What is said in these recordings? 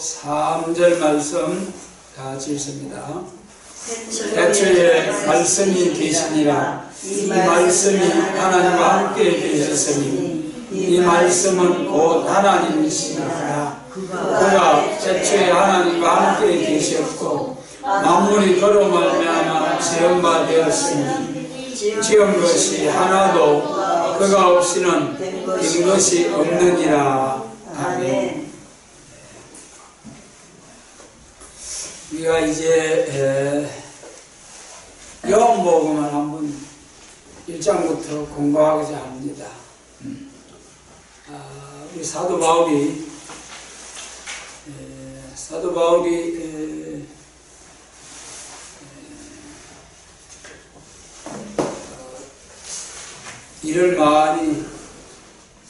3절 말씀 다 읽습니다. 태초에 말씀이 계시니라. 이 말씀이 하나님과 함께 계셨으니 이 말씀은 곧 하나님이시니라. 그가 태초에 하나님과 함께 계셨고 만물이 그로 말미암아 지은 바 되었으니 지은 것이 하나도 그가 없이는 된 것이 없느니라. 아멘. 우리가 이제 요한복음을 한번 1장부터 공부하고자 합니다. 우리 사도 바울이 일을 많이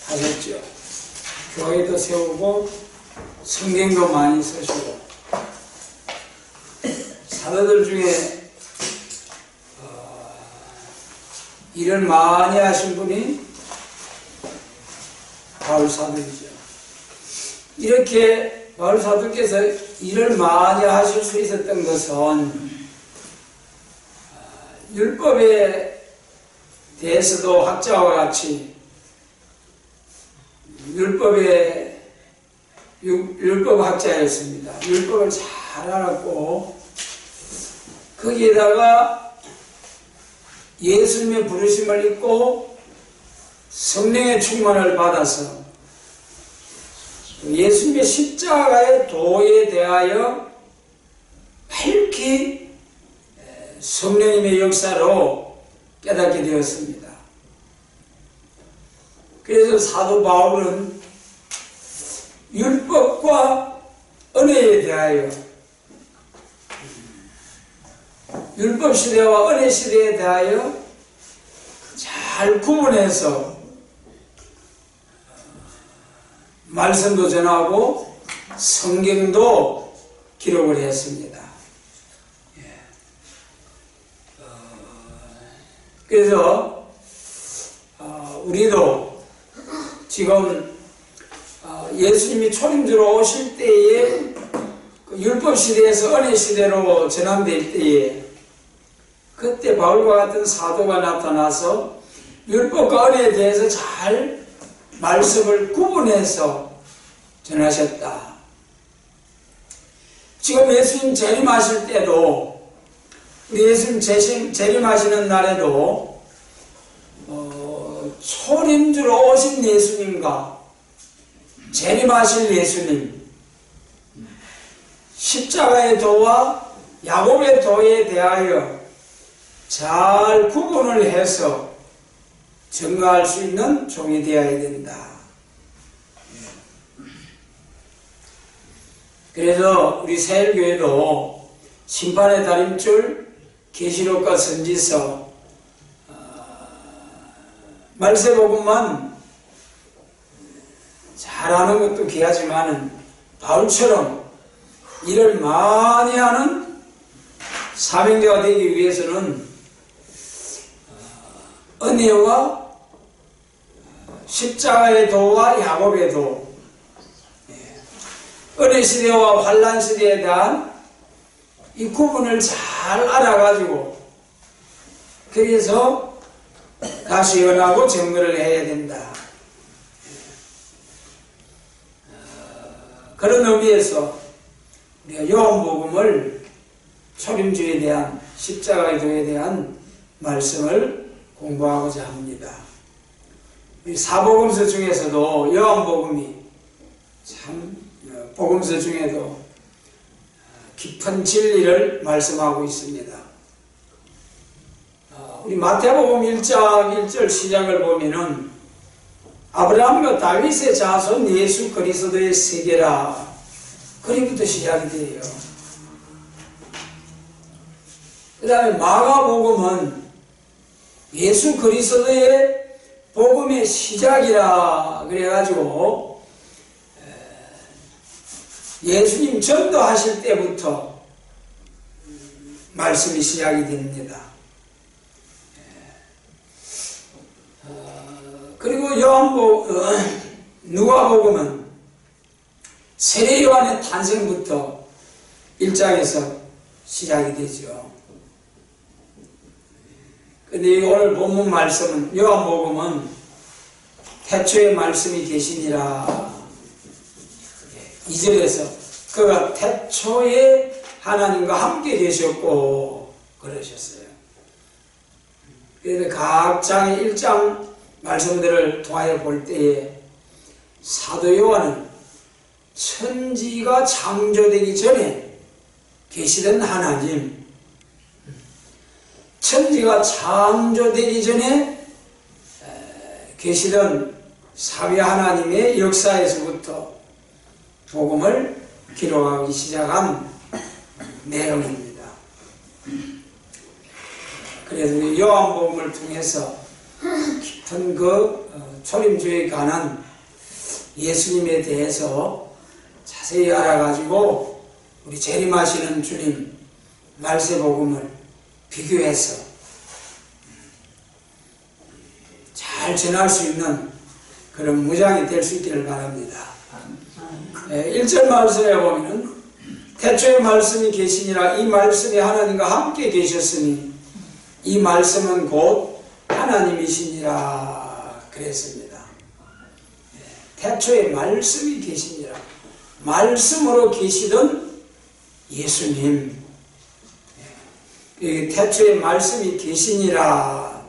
하셨죠. 교회도 세우고 성경도 많이 쓰시고 사도들 중에 일을 많이 하신 분이 바울 사도이죠. 이렇게 바울 사도께서 일을 많이 하실 수 있었던 것은 율법에 대해서도 학자와 같이 율법학자였습니다. 율법을 잘 알았고 거기에다가 예수님의 부르심을 입고 성령의 충만을 받아서 예수님의 십자가의 도에 대하여 밝히 성령님의 역사로 깨닫게 되었습니다. 그래서 사도 바울은 율법과 은혜에 대하여 율법 시대와 은혜 시대에 대하여 잘 구분해서 말씀도 전하고 성경도 기록을 했습니다. 그래서 우리도 지금 예수님이 초림주로 오실 때에 율법 시대에서 은혜 시대로 전환될 때에 그때 바울과 같은 사도가 나타나서 율법과 은혜에 대해서 잘 말씀을 구분해서 전하셨다. 지금 예수님 재림하실 때도 우리 예수님 재림하시는 날에도 초림주로 오신 예수님과 재림하실 예수님 십자가의 도와 야곱의 도에 대하여 잘 구분을 해서 증거할 수 있는 종이 되어야 된다. 그래서 우리 새일교회도 심판의 달인줄, 계시록과 선지서, 말세복음만 잘하는 것도 귀하지만은 바울처럼 일을 많이 하는 사명자가 되기 위해서는 은혜와 십자가의 도와 야곱의 도, 은혜 시대와 환란 시대에 대한 이 구분을 잘 알아가지고 그래서 다시 연하고 증거를 해야 된다. 그런 의미에서 우리가 요한복음을 초림주에 대한 십자가의 도에 대한 말씀을 공부하고자 합니다. 사복음서 중에서도 요한복음이 참 복음서 중에도 깊은 진리를 말씀하고 있습니다. 우리 마태복음 1장 1절 시작을 보면은 아브라함과 다윗의 자손 예수 그리스도의 세계라 그리부터 시작이 돼요. 그 다음에 마가복음은 예수 그리스도의 복음의 시작이라 그래가지고 예수님 전도하실 때부터 말씀이 시작이 됩니다. 그리고 누가복음은 세례 요한의 탄생부터 1장에서 시작이 되죠. 근데 오늘 본문 말씀은, 요한복음은 태초에 말씀이 계시니라 2절에서 그가 태초에 하나님과 함께 계셨고 그러셨어요. 그래서 각 장의 1장 말씀들을 통하여 볼 때에 사도 요한은 천지가 창조되기 전에 계시던 하나님, 천지가 창조되기 전에 계시던 사위 하나님의 역사에서부터 복음을 기록하기 시작한 내용입니다. 그래서 요한복음을 통해서 깊은 그 초림주에 관한 예수님에 대해서 자세히 알아가지고 우리 재림하시는 주님 말세복음을 비교해서 잘 전할 수 있는 그런 무장이 될 수 있기를 바랍니다. 1절 말씀에 보면은 태초에 말씀이 계시니라 이 말씀이 하나님과 함께 계셨으니 이 말씀은 곧 하나님이시니라 그랬습니다. 태초에 말씀이 계시니라, 말씀으로 계시던 예수님, 태초에 말씀이 계시니라.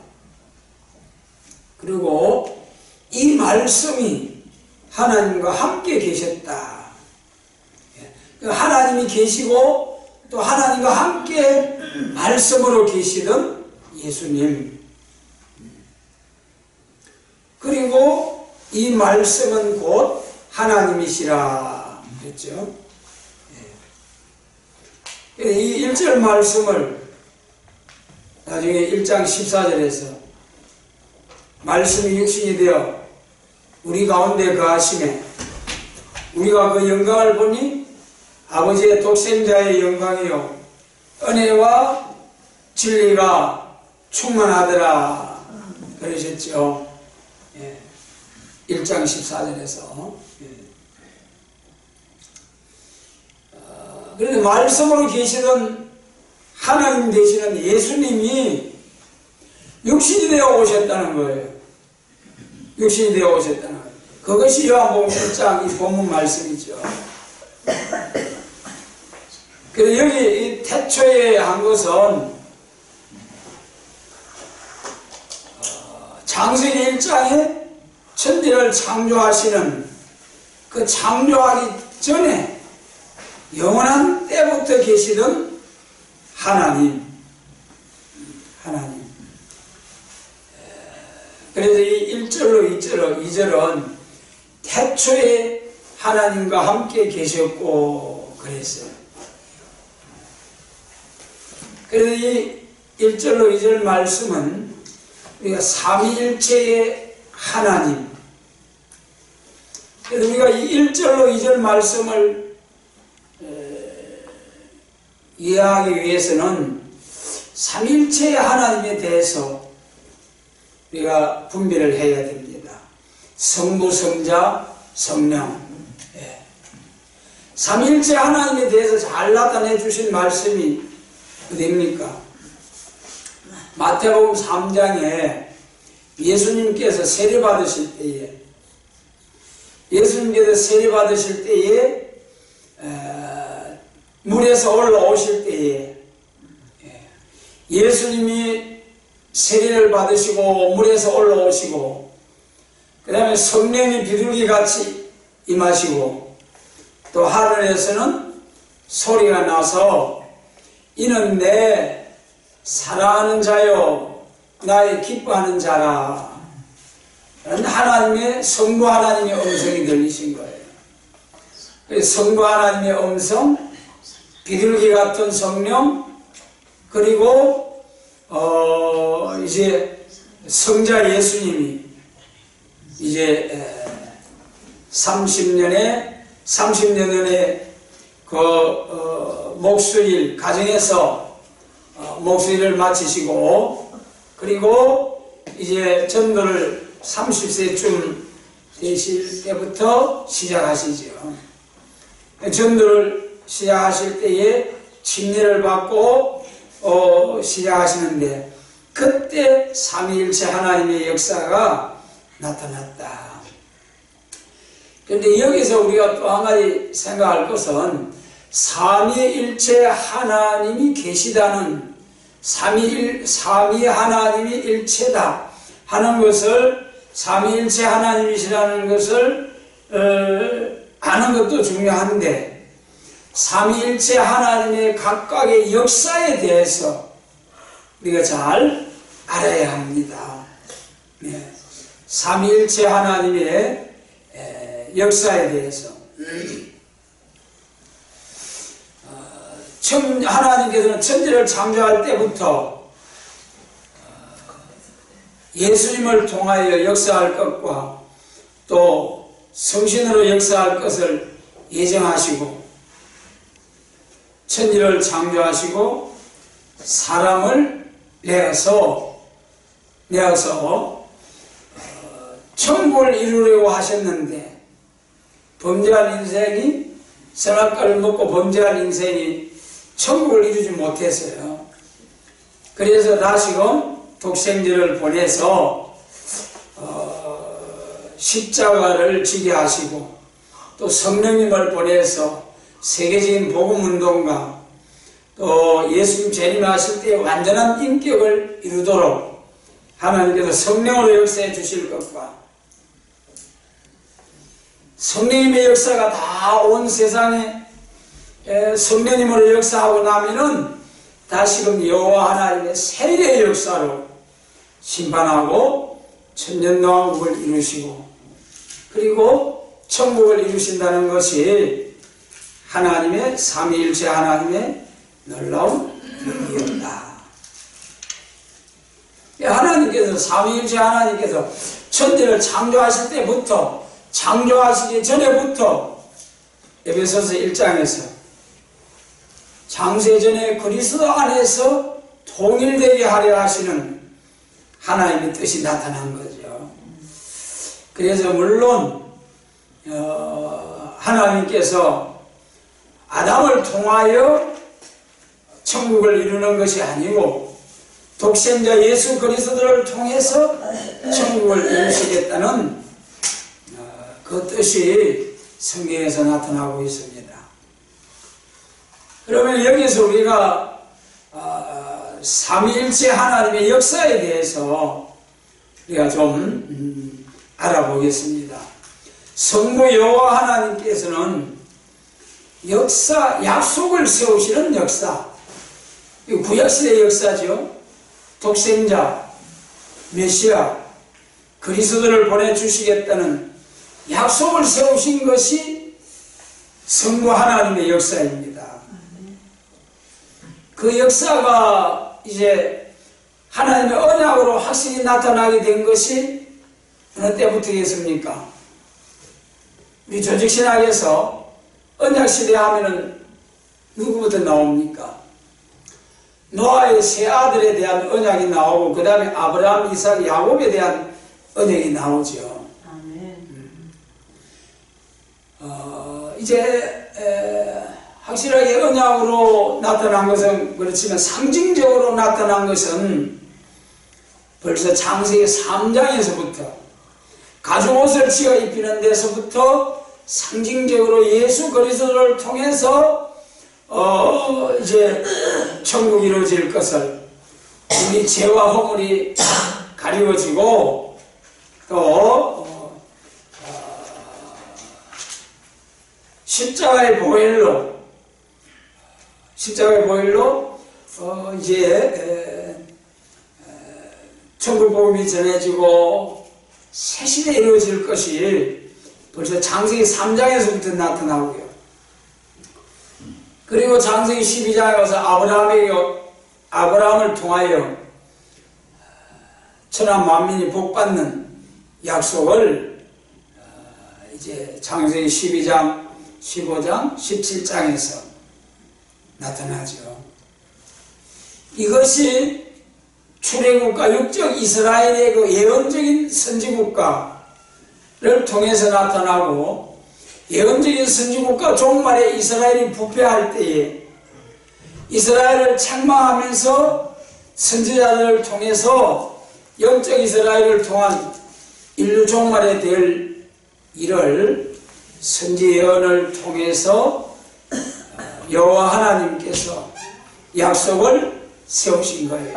그리고 이 말씀이 하나님과 함께 계셨다. 하나님이 계시고 또 하나님과 함께 말씀으로 계시던 예수님, 그리고 이 말씀은 곧 하나님이시라 그랬죠. 이 1절 말씀을 나중에 1장 14절에서 말씀이 육신이 되어 우리 가운데 거하심에 우리가 그 영광을 보니 아버지의 독생자의 영광이요 은혜와 진리가 충만하더라 그러셨죠. 1장 14절에서 그런데 말씀으로 계시던 하나님 되시는 예수님이 육신이 되어 오셨다는 거예요. 육신이 되어 오셨다는 거예요. 그것이 요한복음 1장 이 본문 말씀이죠. 그래서 여기 이 태초에 한 것은 창세기 1장에 천지를 창조하시는 그 창조하기 전에 영원한 때부터 계시던 하나님. 그래서 이 1절로 2절은 태초에 하나님과 함께 계셨고 그랬어요. 그래서 이 1절로 2절 말씀은 우리가 삼위일체의 하나님, 그래서 우리가 이 1절로 2절 말씀을 이해하기 위해서는 삼위일체의 하나님에 대해서 우리가 분별을 해야 됩니다. 성부, 성자, 성령. 삼위일체 하나님에 대해서 잘 나타내 주신 말씀이 어디입니까? 마태복음 3장에 예수님께서 세례받으실 때에 물에서 올라오실 때에 예수님이 세례를 받으시고 물에서 올라오시고 그 다음에 성령이 비둘기같이 임하시고 또 하늘에서는 소리가 나서 이는 내 사랑하는 자요 나의 기뻐하는 자라 라는 하나님의 성부 하나님의 음성이 들리신 거예요. 성부 하나님의 음성, 비둘기 같은 성령, 그리고 이제 성자 예수님이 이제 30년 전에 그 목수일 가정에서 목수일을 마치시고 그리고 이제 전도를 30세쯤 되실 때부터 시작하시죠. 전도를 시작하실 때에 침례를 받고 시작하시는데 그때 삼위일체 하나님의 역사가 나타났다. 그런데 여기서 우리가 또 한 가지 생각할 것은 삼위일체 하나님이 계시다는 삼위 하나님이 일체다 하는 것을 삼위일체 하나님이시라는 것을 아는 것도 중요한데 삼위일체 하나님의 각각의 역사에 대해서 우리가 잘 알아야 합니다. 네. 삼위일체 하나님의 역사에 대해서 하나님께서는 천지를 창조할 때부터 예수님을 통하여 역사할 것과 또 성신으로 역사할 것을 예정하시고 천지를 창조하시고 사람을 내어서 천국을 이루려고 하셨는데 범죄한 인생이 선악과를 먹고 범죄한 인생이 천국을 이루지 못했어요. 그래서 다시금 독생자를 보내서 십자가를 지게 하시고 또 성령님을 보내서 세계적인 복음운동가 또 예수님 재림하실 때 완전한 인격을 이루도록 하나님께서 성령으로 역사해 주실 것과 성령님의 역사가 다 온 세상에 성령님으로 역사하고 나면은 다시금 여호와 하나님의 세례의 역사로 심판하고 천년왕국을 이루시고 그리고 천국을 이루신다는 것이 하나님의 삼위일체 하나님의 놀라운 일이었다. 하나님께서 삼위일체 하나님께서 천지를 창조하실 때부터 창조하시기 전에부터 에베소서 1장에서 창세전에 그리스도 안에서 통일되게 하려 하시는 하나님의 뜻이 나타난 거죠. 그래서 물론 하나님께서 아담을 통하여 천국을 이루는 것이 아니고 독생자 예수 그리스도를 통해서 천국을 이루시겠다는 그 뜻이 성경에서 나타나고 있습니다. 그러면 여기서 우리가 삼위일체 하나님의 역사에 대해서 우리가 좀 알아보겠습니다. 성부 여호와 하나님께서는 약속을 세우시는 역사, 구약시대의 역사죠. 독생자, 메시아, 그리스도를 보내주시겠다는 약속을 세우신 것이 성부 하나님의 역사입니다. 그 역사가 이제 하나님의 언약으로 확실히 나타나게 된 것이 어느 때부터겠습니까? 우리 조직신학에서 언약시대 하면은 누구부터 나옵니까? 노아의 세 아들에 대한 언약이 나오고 그 다음에 아브라함, 이삭, 야곱에 대한 언약이 나오죠. 이제 확실하게 언약으로 나타난 것은 그렇지만 상징적으로 나타난 것은 벌써 창세기 3장에서부터 가죽옷을 지어 입히는 데서부터 상징적으로 예수 그리스도를 통해서 이제 천국이 이루어질 것을 우리 죄와 허물이 가리워지고 또 십자가의 보혈로 이제 천국 복음이 전해지고 새 시대에 이루어질 것이 벌써 창세기 3장에서부터 나타나고요. 그리고 창세기 12장에 가서 아브라함을 통하여 천하 만민이 복받는 약속을 이제 창세기 12장, 15장, 17장에서 나타나죠. 이것이 출애굽과 육적 이스라엘의 그 예언적인 선지국가를 통해서 나타나고 예언적인 선지국가 종말에 이스라엘이 부패할 때에 이스라엘을 책망하면서 선지자들을 통해서 영적 이스라엘을 통한 인류 종말에 될 일을 선지 예언을 통해서 여호와 하나님께서 약속을 세우신 거예요.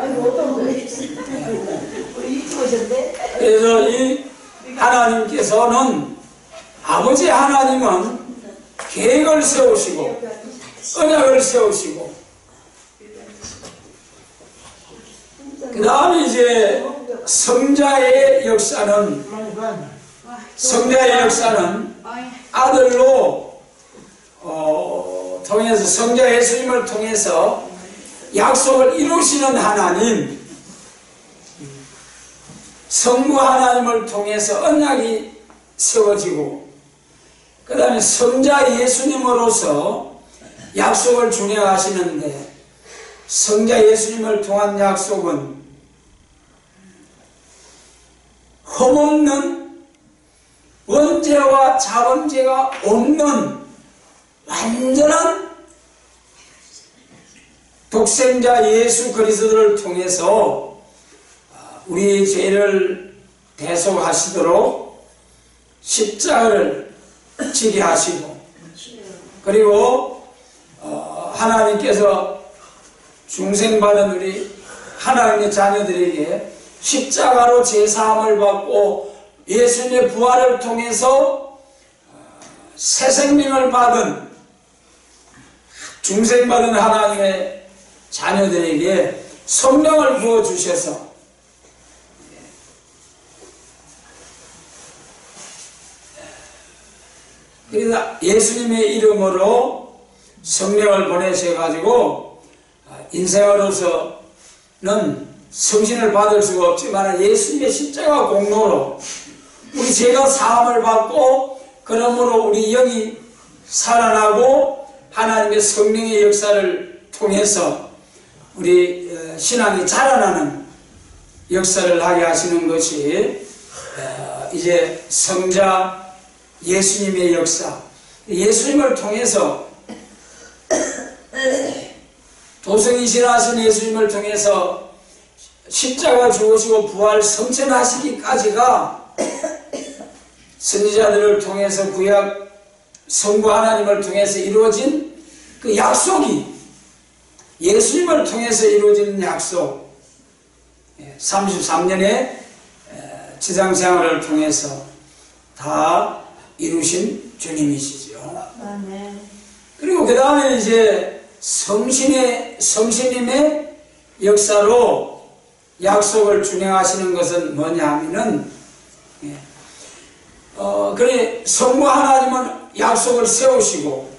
그래서 이 하나님께서는, 아버지 하나님은 계획을 세우시고 언약을 세우시고, 그 다음에 이제 성자의 역사는 아들로 통해서, 성자 예수님을 통해서 약속을 이루시는 하나님, 성부 하나님을 통해서 언약이 세워지고, 그 다음에 성자 예수님으로서 약속을 준행하시는데, 성자 예수님을 통한 약속은 흠없는, 원죄와 자범죄가 없는 완전한 독생자 예수 그리스도를 통해서 우리 죄를 대속하시도록 십자가를 지게 하시고, 그리고 하나님께서 중생받은 우리 하나님의 자녀들에게 십자가로 제사함을 받고 예수님의 부활을 통해서 새 생명을 받은, 중생받은 하나님의 자녀들에게 성령을 부어주셔서 그래서 예수님의 이름으로 성령을 보내셔가지고 인생으로서는 성신을 받을 수가 없지만 예수님의 십자가 공로로 우리 죄가 사함을 받고, 그러므로 우리 영이 살아나고 하나님의 성령의 역사를 통해서 우리 신앙이 자라나는 역사를 하게 하시는 것이 이제 성자 예수님의 역사, 예수님을 통해서, 도성이신하신 예수님을 통해서 십자가 죽으시고 부활 성천하시기까지가 선지자들을 통해서 구약 성부 하나님을 통해서 이루어진 그 약속이, 예수님을 통해서 이루어지는 약속, 33년의 지상생활을 통해서 다 이루신 주님이시죠. 그리고 그 다음에 이제 성신님의 역사로 약속을 준행하시는 것은 뭐냐 하면은, 그래, 성부 하나님은 약속을 세우시고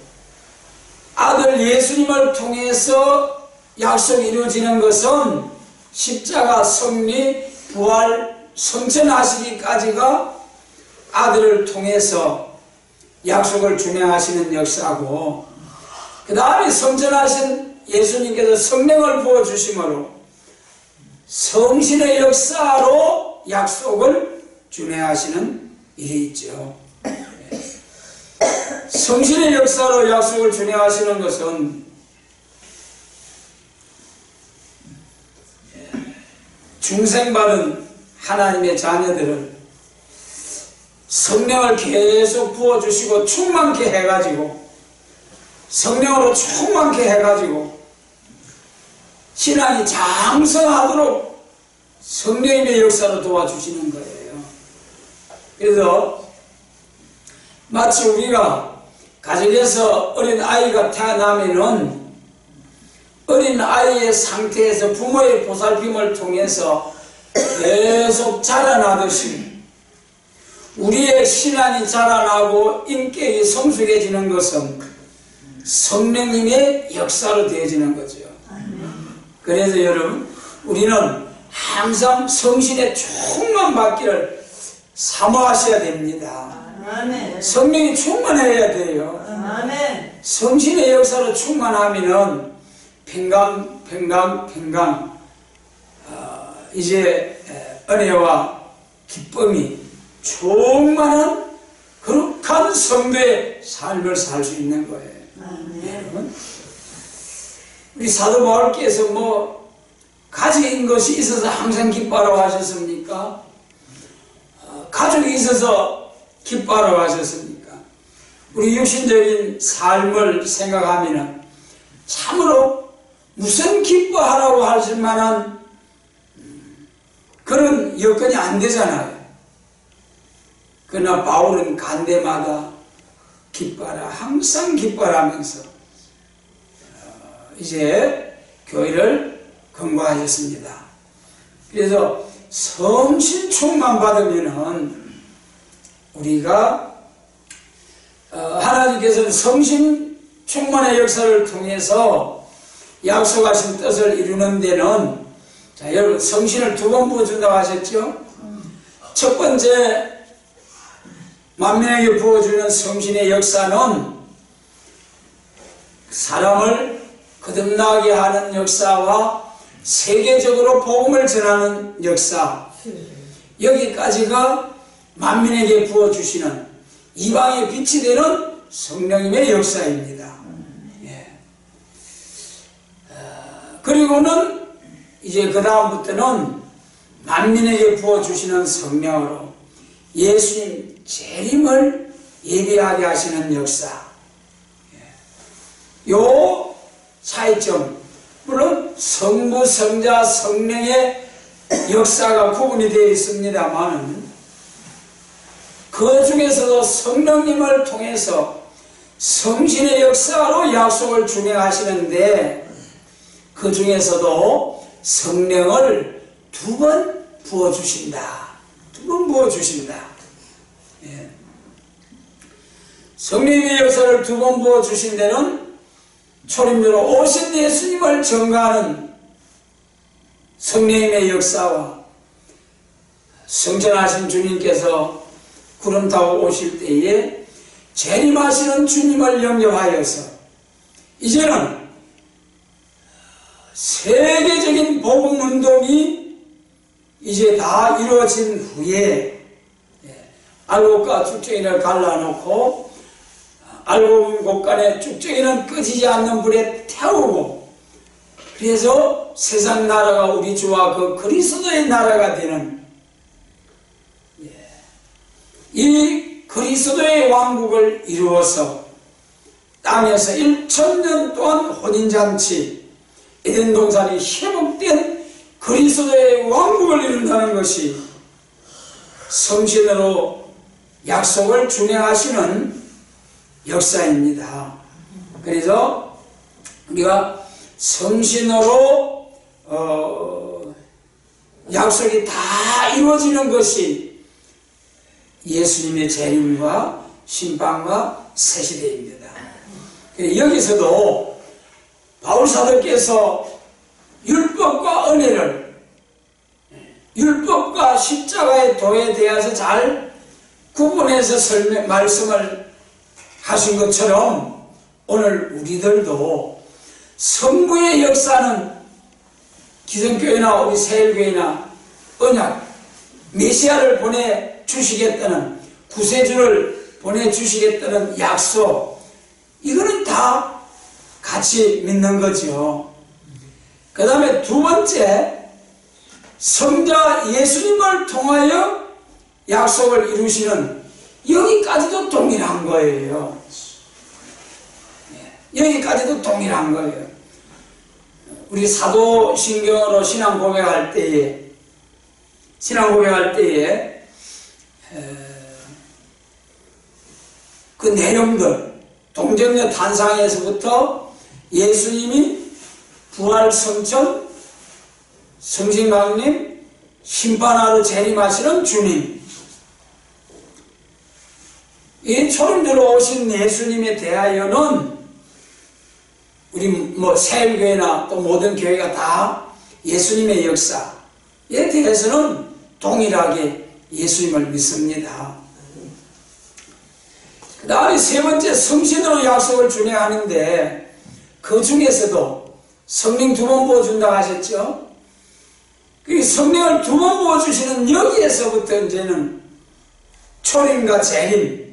아들 예수님을 통해서 약속이 이루어지는 것은 십자가 승리, 부활, 성천하시기까지가 아들을 통해서 약속을 준행하시는 역사고, 그 다음에 성천하신 예수님께서 성령을 부어주심으로 성신의 역사로 약속을 준행하시는 일이 있죠. 성신의 역사로 약속을 준행하시는 것은 중생받은 하나님의 자녀들을 성령을 계속 부어주시고 충만케 해가지고, 성령으로 충만케 해가지고 신앙이 장성하도록 성령님의 역사로 도와주시는 거예요. 그래서 마치 우리가 가정에서 어린 아이가 태어나면은 어린 아이의 상태에서 부모의 보살핌을 통해서 계속 자라나듯이 우리의 신앙이 자라나고 인격이 성숙해지는 것은 성령님의 역사로 되어지는 거죠. 그래서 여러분, 우리는 항상 성신의 충만받기를 사모하셔야 됩니다. 성령이 충만해야 돼요. 성신의 역사로 충만하면은 평강 이제 은혜와 기쁨이 충만한 거룩한 성도의 삶을 살 수 있는 거예요. 여러분, 우리 사도 바울께서 뭐 가진 것이 있어서 항상 기뻐하라고 하셨습니까? 가족이 있어서 기뻐하라고 하셨습니까? 우리 육신적인 삶을 생각하면 참으로 무슨 기뻐하라고 하실 만한 그런 여건이 안 되잖아요. 그러나 바울은 간대마다 기뻐하라, 항상 기뻐하라면서 이제 교회를 건고하셨습니다. 그래서 성신 충만 받으면은 우리가 하나님께서는 성신 충만의 역사를 통해서 약속하신 뜻을 이루는 데는, 자, 여러분, 성신을 2번 부어준다고 하셨죠? 첫 번째 만민에게 부어주는 성신의 역사는 사람을 거듭나게 하는 역사와 세계적으로 복음을 전하는 역사, 여기까지가 만민에게 부어주시는 이방의 빛이 되는 성령님의 역사입니다. 예. 그리고는 이제 그 다음부터는 만민에게 부어주시는 성령으로 예수님 재림을 예비하게 하시는 역사. 요 차이점, 물론 성부, 성자, 성령의 역사가 구분이 되어 있습니다만 그 중에서도 성령님을 통해서 성신의 역사로 약속을 준행하시는데 그 중에서도 성령을 2번 부어주신다. 2번 부어주신다. 예. 성령의 역사를 2번 부어주신 데는 초림으로 오신 예수님을 증거하는 성령님의 역사와 성전하신 주님께서 구름 타고 오실 때에 재림하시는 주님을 영접하여서 이제는 세계적인 복음 운동이 이제 다 이루어진 후에 알곡과 쭉정이를 갈라놓고 알곡 곳간에 쭉정이는 꺼지지 않는 불에 태우고, 그래서 세상 나라가 우리 주와 그 그리스도의 나라가 되는 이 그리스도의 왕국을 이루어서 땅에서 1000년 동안 혼인잔치 에덴 동산이 회복된 그리스도의 왕국을 이룬다는 것이 성신으로 약속을 준행하시는 역사입니다. 그래서 우리가 성신으로 약속이 다 이루어지는 것이 예수님의 재림과 심판과 새 시대입니다. 여기서도 바울사도께서 율법과 은혜를, 율법과 십자가의 도에 대해서 잘 구분해서 말씀을 하신 것처럼 오늘 우리들도 성부의 역사는 기성교회나 우리 세일교회나 언약, 메시아를 보내주시겠다는, 구세주를 보내주시겠다는 약속, 이거는 다 같이 믿는 거죠. 그 다음에 2번째, 성자 예수님을 통하여 약속을 이루시는, 여기까지도 동일한 거예요. 여기까지도 동일한 거예요. 우리 사도신경으로 신앙 고백할 때에 그 내용들, 동정녀 탄상에서부터 예수님이 부활 성천, 성신강림, 심판하러 재림하시는 주님, 이 초림으로 오신 예수님에 대하여는 우리 뭐 세일교회나 또 모든 교회가 다 예수님의 역사에 대해서는 동일하게 예수님을 믿습니다. 그 다음에 3번째, 성신으로 약속을 준행하는데 그 중에서도 성령 2번 부어준다고 하셨죠? 그 성령을 2번 부어주시는 여기에서부터 이제는 초림과 재림,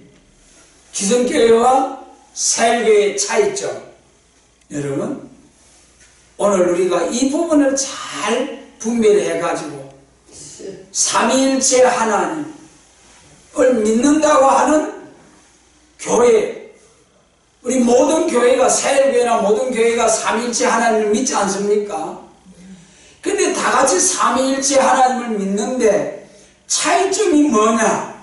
기성교회와 새교회의 차이점. 여러분, 오늘 우리가 이 부분을 잘 분별해 해가지고 삼위일체 하나님을 믿는다고 하는 교회, 우리 모든 교회가, 새교회나 모든 교회가 삼위일체 하나님을 믿지 않습니까? 근데 다 같이 삼위일체 하나님을 믿는데 차이점이 뭐냐?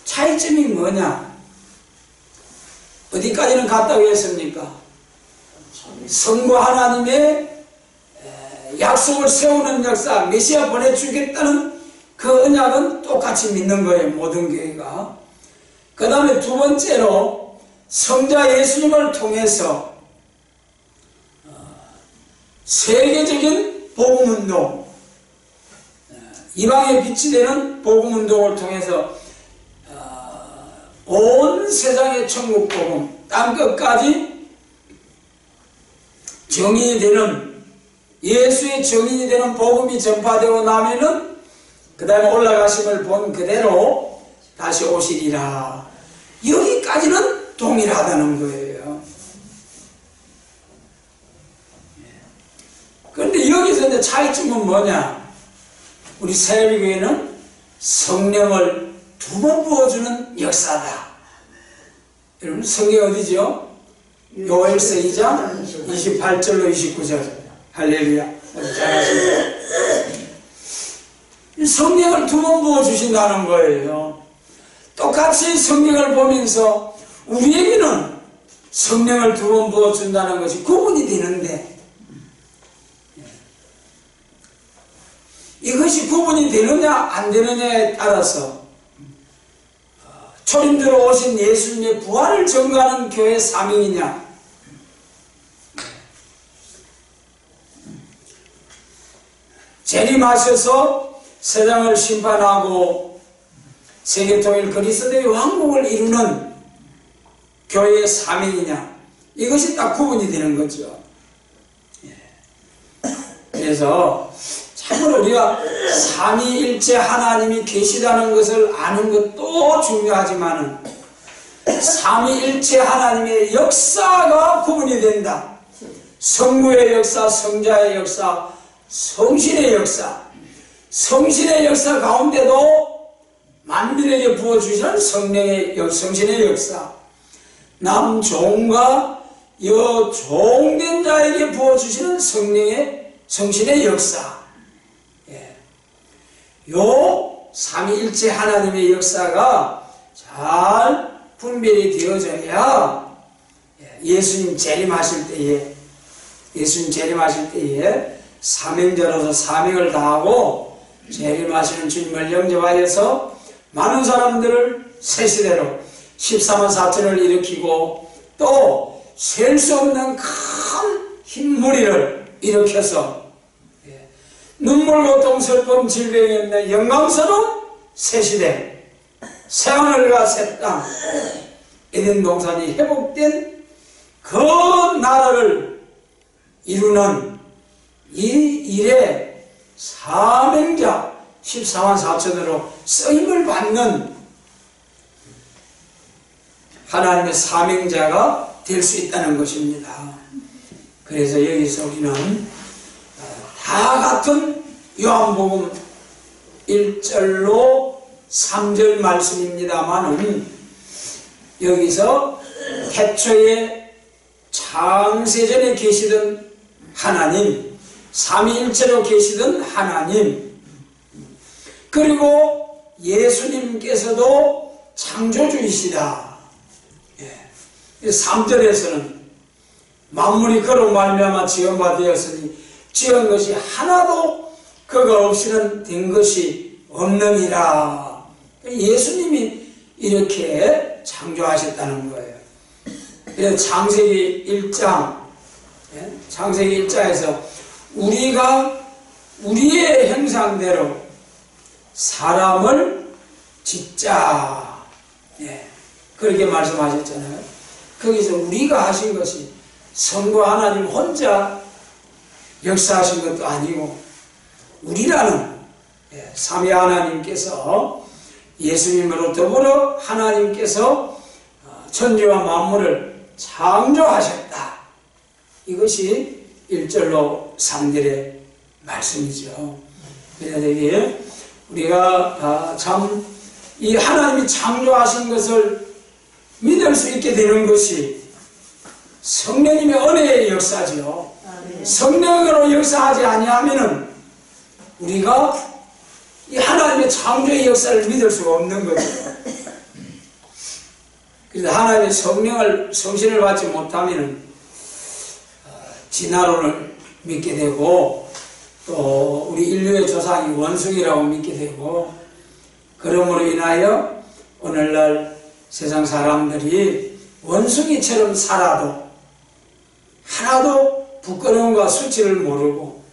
차이점이 뭐냐? 어디까지는 갔다고 했습니까? 성부 하나님의 약속을 세우는 역사, 메시아 보내주겠다는 그 언약은 똑같이 믿는 거예요, 모든 교회가. 그 다음에 두 번째로 성자 예수님을 통해서 세계적인 복음운동, 이방의 빛이 되는 복음운동을 통해서 온 세상의 천국 복음, 땅끝까지 정인이 되는, 예수의 정인이 되는 복음이 전파되고 나면은 그 다음에 올라가심을 본 그대로 다시 오시리라. 여기까지는 동일하다는 거예요. 그런데 여기서 이제 차이점은 뭐냐? 우리 새벽교회는 성령을 두 번 부어주는 역사다. 여러분, 성경 어디죠? 요엘서 2장 28절로 29절. 할렐루야. 잘하십니다. 성령을 두 번 부어주신다는 거예요. 똑같이 성경을 보면서 우리에게는 성령을 두 번 부어준다는 것이 구분이 되는데, 이것이 구분이 되느냐 안 되느냐에 따라서 초림주로 오신 예수님의 부활을 증거하는 교회 사명이냐, 재림하셔서 세상을 심판하고 세계통일 그리스도의 왕국을 이루는 교회의 사명이냐, 이것이 딱 구분이 되는 거죠. 그래서 참으로 우리가 삼위일체 하나님이 계시다는 것을 아는 것도 중요하지만 삼위일체 하나님의 역사가 구분이 된다. 성부의 역사, 성자의 역사, 성신의 역사, 성신의 역사 가운데도 만민에게 부어주시는 성신의 역사, 남 종과 여 종된 자에게 부어주시는 성신의 역사, 요 삼위일체 하나님의 역사가 잘 분별이 되어져야 예수님 재림하실 때에 사명자로서 사명을 다하고 재림하시는 주님을 영접하여서 많은 사람들을 새시대로 14만 4천을 일으키고 또 셀 수 없는 큰 흰무리를 일으켜서 눈물, 고통, 슬픔, 질병이 없는 영광스러운 새시대, 새하늘과 새 땅, 에덴 동산이 회복된 그 나라를 이루는 이 일에 사명자 14만 4천으로 쓰임을 받는 하나님의 사명자가 될 수 있다는 것입니다. 그래서 여기서 우리는 다 같은 요한복음 1절로 3절 말씀입니다만은 여기서 태초에 창세전에 계시던 하나님, 삼위일체로 계시던 하나님, 그리고 예수님께서도 창조주이시다. 3절에서는 만물이 그로 말미암아 지은 바 되었으니 지은 것이 하나도 그가 없이는 된 것이 없느니라. 예수님이 이렇게 창조하셨다는 거예요. 그래서 창세기 1장에서 우리가 우리의 형상대로 사람을 짓자, 그렇게 말씀하셨잖아요. 거기서 우리가 하신 것이 성부 하나님 혼자 역사하신 것도 아니고 우리라는 삼위 하나님께서 예수님으로 더불어 하나님께서 천지와 만물을 창조하셨다. 이것이 1절로 3절의 말씀이죠. 그래서 우리가 참 이 하나님이 창조하신 것을 믿을 수 있게 되는 것이 성령님의 은혜의 역사죠. 성령으로 역사하지 아니하면은 우리가 이 하나님의 창조의 역사를 믿을 수가 없는 거죠. 그래서 하나님의 성신을 받지 못하면은 진화론을 믿게 되고 또 우리 인류의 조상이 원숭이라고 믿게 되고, 그러므로 인하여 오늘날 세상 사람들이 원숭이처럼 살아도 하나도 부끄러움과 수치를 모르고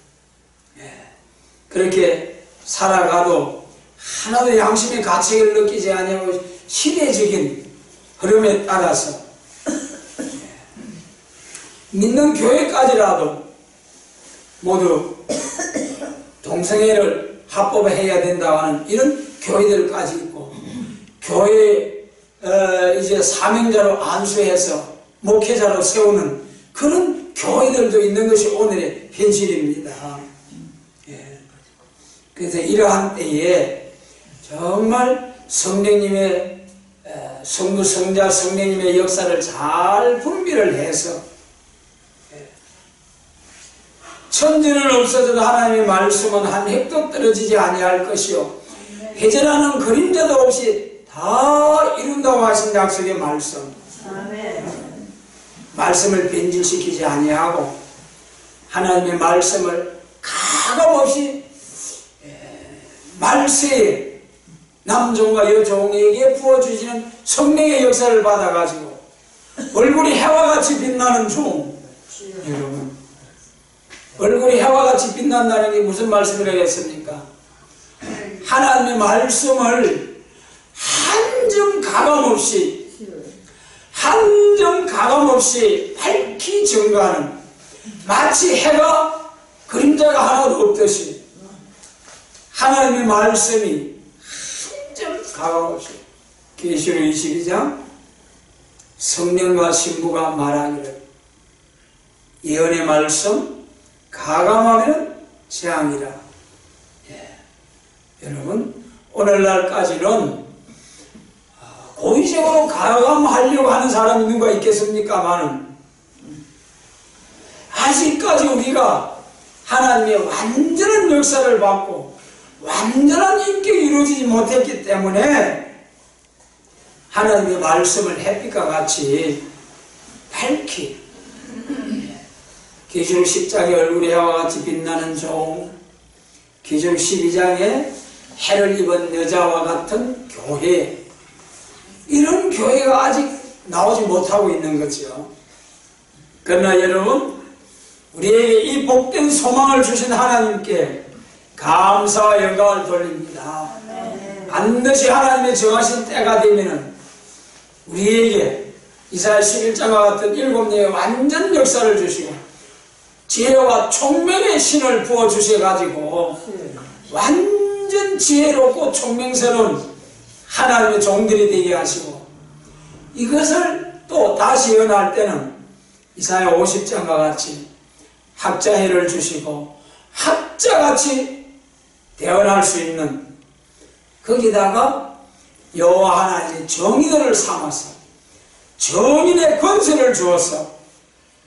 그렇게 살아가도 하나도 양심의 가책을 느끼지 아니하고 시대적인 흐름에 따라서 믿는 교회까지라도 모두 동성애를 합법화해야 된다고 하는 이런 교회들까지 있고, 교회 이제 사명자로 안수해서 목회자로 세우는 그런 교회들도 있는 것이 오늘의 현실입니다. 그래서 이러한 때에 정말 성령님의 성부, 성자, 성령님의 역사를 잘 분별을 해서 천지는 없어져도 하나님의 말씀은 한 획도 떨어지지 아니할 것이요 해제라는 그림자도 없이 다 이룬다고 하신 약속의 말씀. 말씀을 변질시키지 아니하고 하나님의 말씀을 가감없이 말세에 남종과 여종에게 부어주시는 성령의 역사를 받아가지고 얼굴이 해와같이 빛나는 종. 여러분, 얼굴이 해와같이 빛난다는 게 무슨 말씀이라고 했습니까? 하나님의 말씀을 한 점 가감 없이 밝히 증거하는, 마치 해가 그림자가 하나도 없듯이 하나님의 말씀이 한 점 가감 없이, 계시록 22장 성령과 신부가 말하기를 예언의 말씀 가감하면 재앙이라. 여러분, 오늘날까지는 고의적으로 가감하려고 하는 사람이 누가 있겠습니까마는 아직까지 우리가 하나님의 완전한 역사를 받고 완전한 인격이 이루어지지 못했기 때문에 하나님의 말씀을 햇빛과 같이 밝히, 계시록 10장의 얼굴이 해와 같이 빛나는 종, 계시록 12장에 해를 입은 여자와 같은 교회, 이런 교회가 아직 나오지 못하고 있는 거죠. 그러나 여러분, 우리에게 이 복된 소망을 주신 하나님께 감사와 영광을 돌립니다. 반드시 하나님의 정하신 때가 되면은 우리에게 이사야 11장과 같은 7녀의 완전 역사를 주시고 지혜와 총명의 신을 부어주셔가지고 완전 지혜롭고 총명스러운 하나님의 종들이 되게 하시고, 이것을 또 다시 예언할 때는 이사야 50장과 같이 학자해를 주시고 학자같이 대언할 수 있는, 거기다가 여호와 하나님의 정의들을 삼아서 정인의 권세를 주어서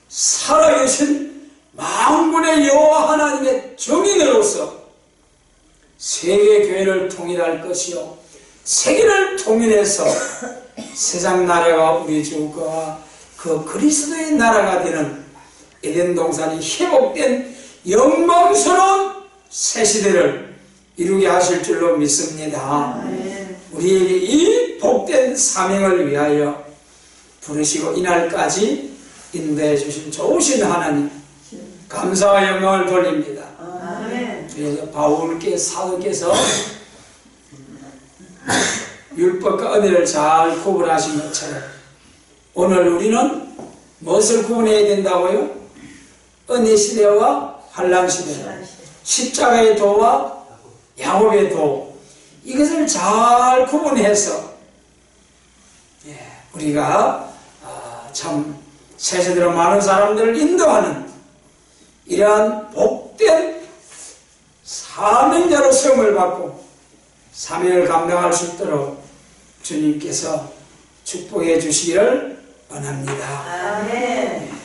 살아계신 만군의 여호와 하나님의 정인으로서 세계 교회를 통일할 것이요 세계를 통일해서 세상 나라가 우리 주가 그 그리스도의 나라가 되는 에덴 동산이 회복된 영광스러운 새 시대를 이루게 하실 줄로 믿습니다. 우리에게 이 복된 사명을 위하여 부르시고 이날까지 인도해 주신 좋으신 하나님, 감사와 영광을 돌립니다. 그래서 바울께 사도께서 율법과 은혜를 잘 구분하신 것처럼 오늘 우리는 무엇을 구분해야 된다고요? 은혜 시대와 환난 시대, 십자가의 도와 야곱의 도, 이것을 잘 구분해서 우리가 참 세세대로 많은 사람들을 인도하는 이러한 복된 사명자로 시험을 받고 사명을 감당할 수 있도록 주님께서 축복해 주시기를 원합니다. 아멘.